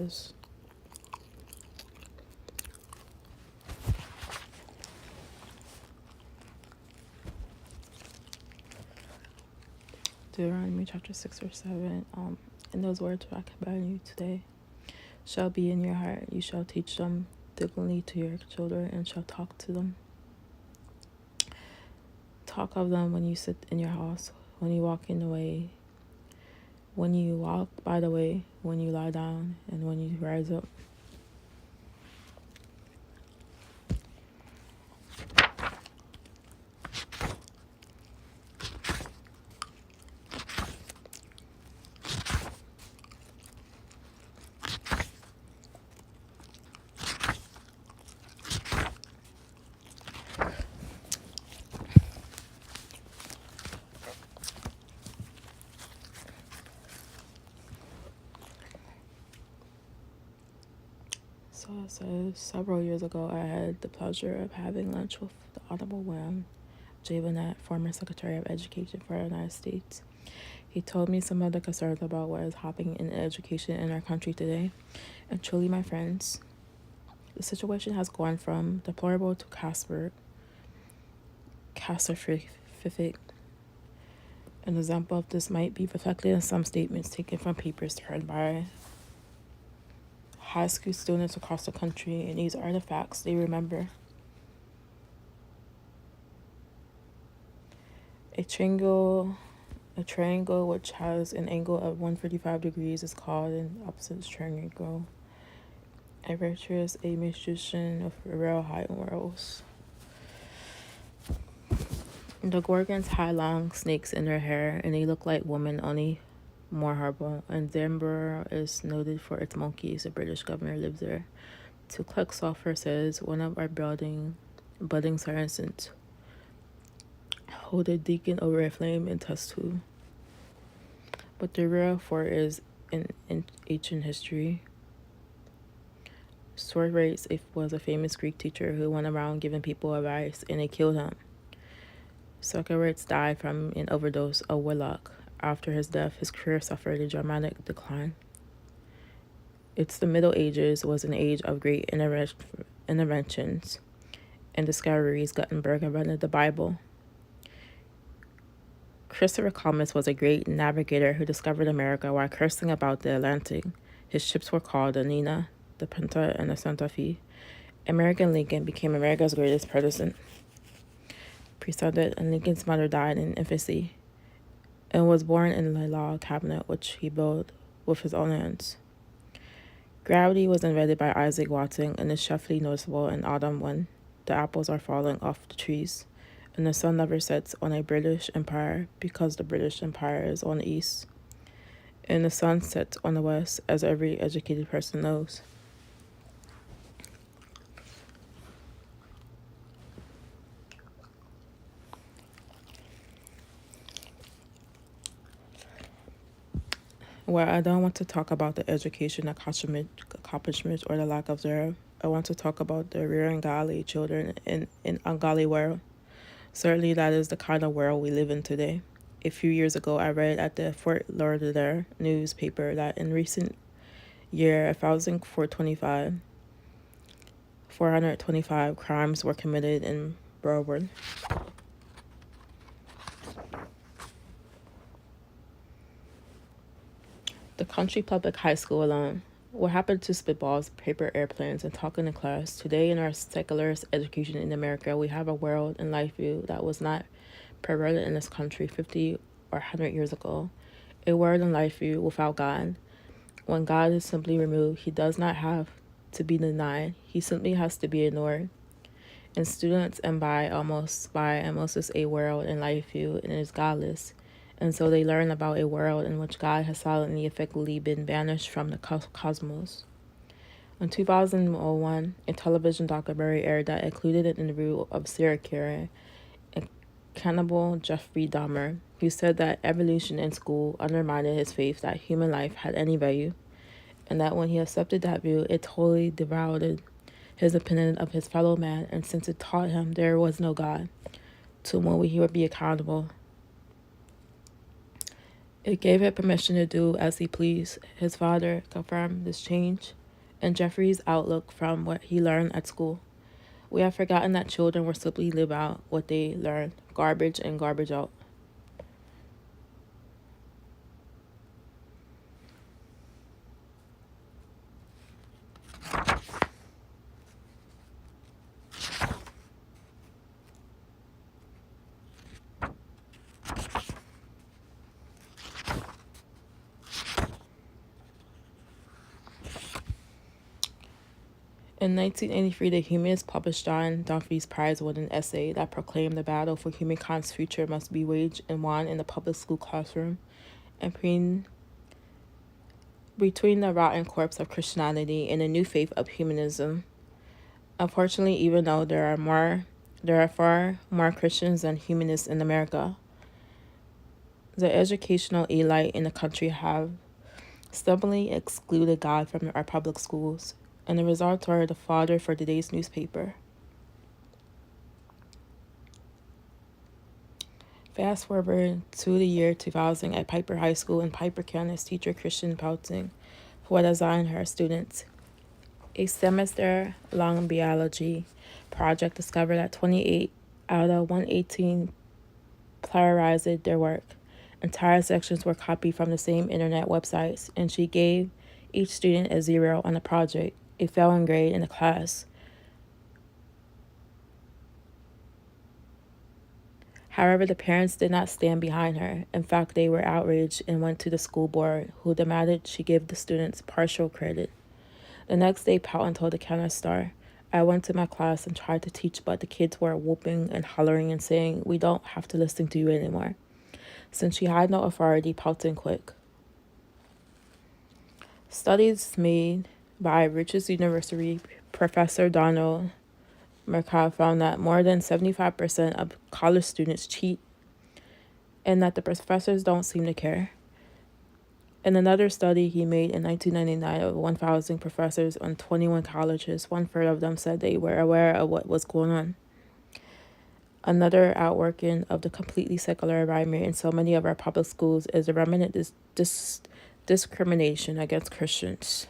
this. Deuteronomy chapter 6 or 7. And those words I command you today shall be in your heart. You shall teach them diligently to your children, and shall talk to them. Talk of them when you sit in your house, when you walk in the way, when you walk by the way, when you lie down, and when you rise up. So it says, several years ago, I had the pleasure of having lunch with the Honorable William J. Burnett, former Secretary of Education for the United States. He told me some of the concerns about what is happening in education in our country today. And truly, my friends, the situation has gone from deplorable to catastrophic. An example of this might be reflected in some statements taken from papers heard by high school students across the country, and these are the facts they remember. A triangle which has an angle of 145 degrees is called an opposite triangle. A virtuous a magician of real high morals. The Gorgons had long snakes in their hair, and they look like women, only more horrible. And Denver is noted for its monkeys. The British governor lives there. To Click Software says, one of our budding scientists hold a deacon over a flame in test tube. But the real fort is in ancient history. Socrates was a famous Greek teacher who went around giving people advice, and they killed him. Socrates died from an overdose of Willock. After his death, his career suffered a dramatic decline. It's the Middle Ages was an age of great interventions and discoveries. Gutenberg invented the Bible. Christopher Columbus was a great navigator who discovered America while coasting about the Atlantic. His ships were called the Nina, the Pinta, and the Santa Fe. Abraham Lincoln became America's greatest president, and Lincoln's mother died in infancy and was born in a log cabinet which he built with his own hands. Gravity was invented by Isaac Watson and is chiefly noticeable in autumn when the apples are falling off the trees and the sun never sets on a British Empire because the British Empire is on the east, and the sun sets on the west, as every educated person knows. Well, I don't want to talk about the education accomplishments or the lack of thereof. I want to talk about the rearing godly children in an ungodly world. Certainly, that is the kind of world we live in today. A few years ago, I read at the Fort Lauderdale newspaper that in recent year, 425 crimes were committed in Broward. The country public high school alone. What happened to spitballs, paper airplanes, and talking in class? Today, in our secularist education in America, we have a world and life view that was not prevalent in this country 50 or 100 years ago. A world and life view without God. When God is simply removed, he does not have to be denied. He simply has to be ignored. And students and by osmosis a world and life view and is godless. And so they learn about a world in which God has silently effectively been banished from the cosmos. In 2001, a television documentary aired that included an interview of serial killer and cannibal Jeffrey Dahmer, who said that evolution in school undermined his faith that human life had any value, and that when he accepted that view, it totally devalued his opinion of his fellow man, and since it taught him there was no God to whom he would be accountable. It gave it permission to do as he pleased. His father confirmed this change in Jeffrey's outlook from what he learned at school. We have forgotten that children will simply live out what they learn, garbage in, garbage out. In 1983, the humanists published John Dunphy's prize-winning essay that proclaimed the battle for humankind's future must be waged and won in the public school classroom and between the rotten corpse of Christianity and the new faith of humanism. Unfortunately, even though there are far more Christians than humanists in America, the educational elite in the country have stubbornly excluded God from our public schools, and the results are the fodder for today's newspaper. Fast forward to the year 2000 at Piper High School, and Piper Candace teacher Christian Pouting for design her students. A semester-long biology project discovered that 28 out of 118 plagiarized their work. Entire sections were copied from the same internet websites, and she gave each student a 0 on the project, a failing grade in the class. However, the parents did not stand behind her. In fact, they were outraged and went to the school board, who demanded she give the students partial credit. The next day, Poughton told the Canada Star, "I went to my class and tried to teach, but the kids were whooping and hollering and saying, 'We don't have to listen to you anymore.' Since she had no authority, Poughton quit." Studies made by Richards University Professor Donald Mercado found that more than 75% of college students cheat and that the professors don't seem to care. In another study he made in 1999 of 1,000 professors on 21 colleges, 1/3 of them said they were aware of what was going on. Another outworking of the completely secular environment in so many of our public schools is the remnant discrimination against Christians.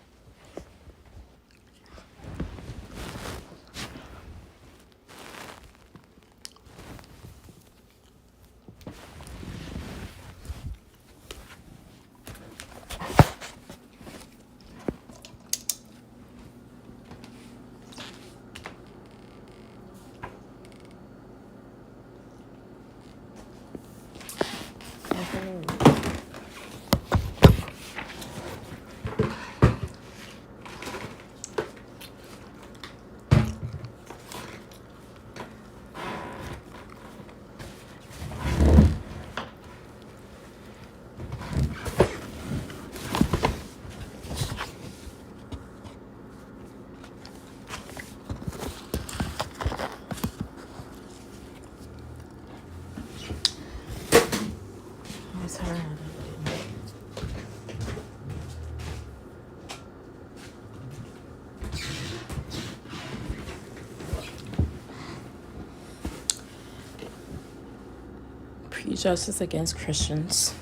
Prejudice against Christians.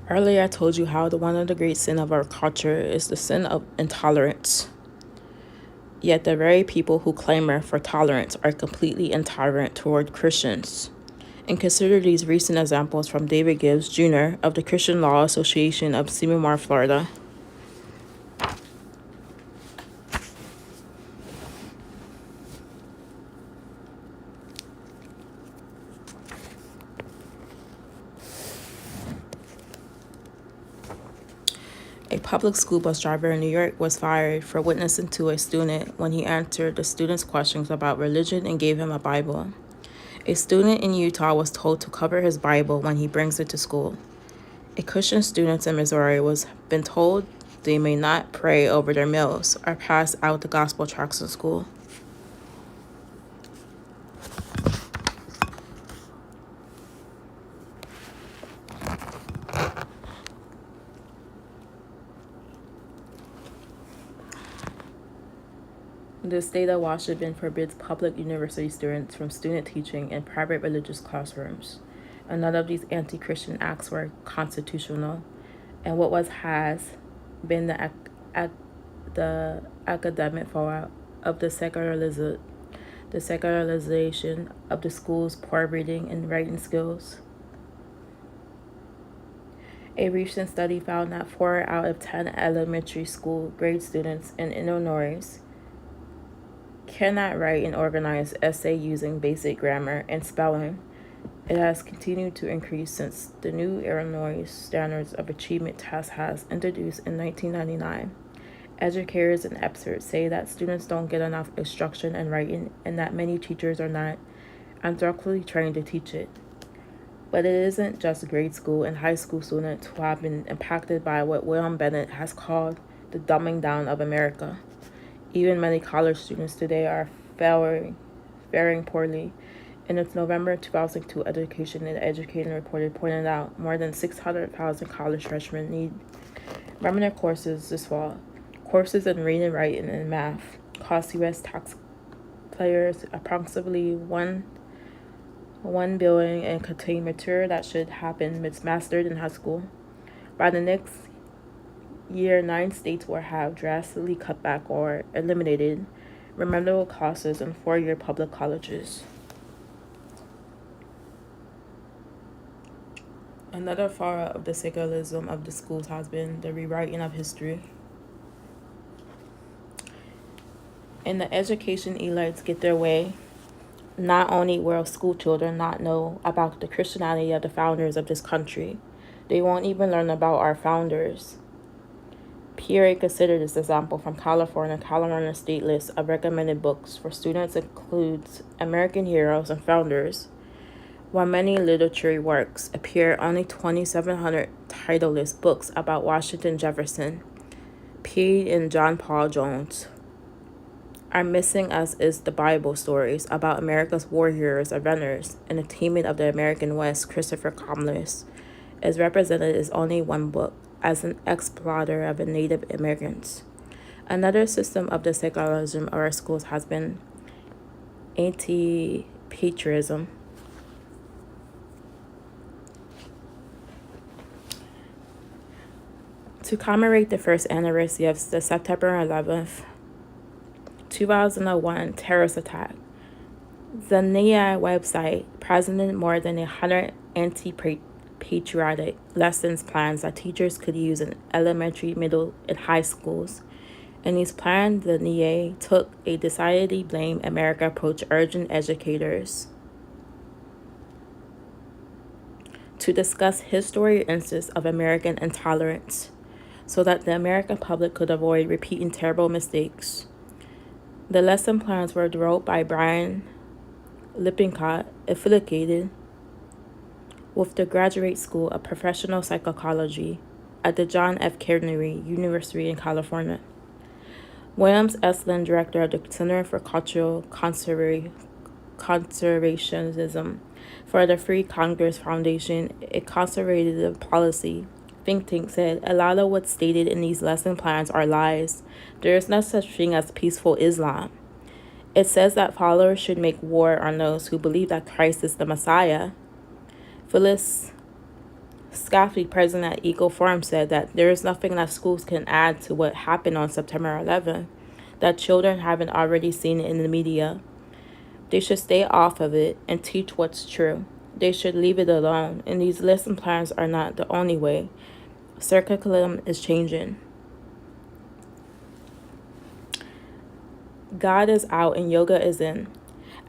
Earlier, I told you how one of the great sins of our culture is the sin of intolerance. Yet the very people who clamor for tolerance are completely intolerant toward Christians. And consider these recent examples from David Gibbs, Jr. of the Christian Law Association of Seymour, Florida. A public school bus driver in New York was fired for witnessing to a student when he answered the student's questions about religion and gave him a Bible. A student in Utah was told to cover his Bible when he brings it to school. A Christian student in Missouri was been told they may not pray over their meals or pass out the gospel tracts in school. The state of Washington forbids public university students from student teaching in private religious classrooms. and none of these anti-Christian acts were constitutional. And what has been the academic fallout of the secularization of the school's poor reading and writing skills. A recent study found that 4 out of 10 elementary school grade students in Illinois cannot write an organized essay using basic grammar and spelling. It has continued to increase since the new Illinois Standards of Achievement test has introduced in 1999. Educators and experts say that students don't get enough instruction in writing and that many teachers are not adequately trained to teach it. But it isn't just grade school and high school students who have been impacted by what William Bennett has called the dumbing down of America. Even many college students today are faring poorly. In its November 2002 Education and Education report pointed out more than 600,000 college freshmen need remnant courses this fall. Courses in reading, writing, and math cost U.S. taxpayers approximately $1 billion and contain material that should have been mastered in high school. By the next year, 9 states will have drastically cut back or eliminated remedial courses in 4-year public colleges. Another fallout of the secularism of the schools has been the rewriting of history. And the education elites get their way. Not only will school children not know about the Christianity of the founders of this country, they won't even learn about our founders. Pierre considered this example from California. California state list of recommended books for students includes American Heroes and Founders. While many literary works appear, only 2,700 titleless books about Washington Jefferson, P. and John Paul Jones are missing, as is the Bible stories about America's war heroes, inventors, and attainment of the American West. Christopher Columbus is represented as only one book, as an exploiter of the Native Americans. Another system of the secularism of our schools has been anti-patriotism. To commemorate the first anniversary of the September 11th, 2001 terrorist attack, the NIA website presented more than 100 anti-patriotic lessons plans that teachers could use in elementary, middle, and high schools. In these plans, the NIA took a decidedly blame America approach, urging educators to discuss history instances of American intolerance so that the American public could avoid repeating terrible mistakes. The lesson plans were wrote by Brian Lippincott, affiliated with the Graduate School of Professional Psychology at the John F. Kennedy University in California. Williams S. Lynn, director of the Center for Cultural Conservationism for the Free Congress Foundation, a conservative policy think tank, said a lot of what's stated in these lesson plans are lies. There is no such thing as peaceful Islam. It says that followers should make war on those who believe that Christ is the Messiah. Phyllis Scafley, president at Eco Forum, said that there is nothing that schools can add to what happened on September 11th that children haven't already seen in the media. They should stay off of it and teach what's true. They should leave it alone, and these lesson plans are not the only way. Curriculum is changing. God is out and yoga is in.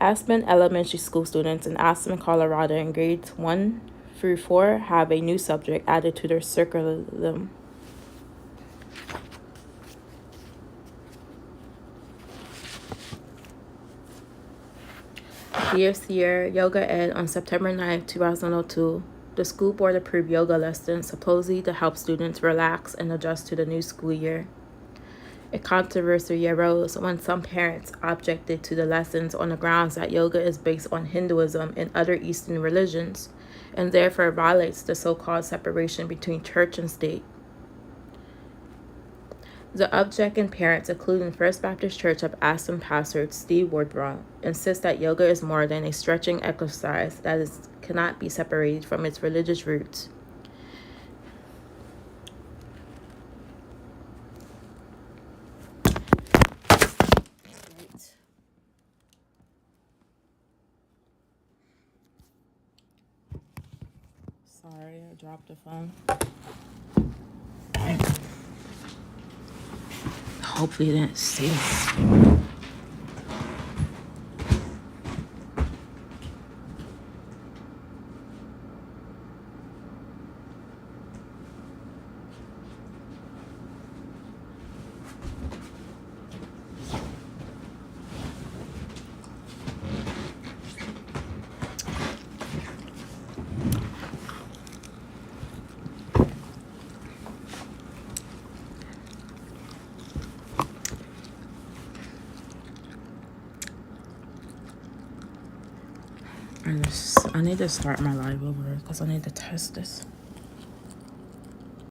Aspen Elementary School students in Aspen, Colorado in grades 1 through 4 have a new subject added to their curriculum. This year, Yoga Ed on September 9, 2002, the school board approved yoga lessons supposedly to help students relax and adjust to the new school year. A controversy arose when some parents objected to the lessons on the grounds that yoga is based on Hinduism and other Eastern religions, and therefore violates the so-called separation between church and state. The objecting parents, including First Baptist Church of Aston pastor Steve Wardbrough, insist that yoga is more than a stretching exercise that cannot be separated from its religious roots. Sorry, I dropped the phone. Hopefully you didn't see it. I need to start my live over because I need to test this.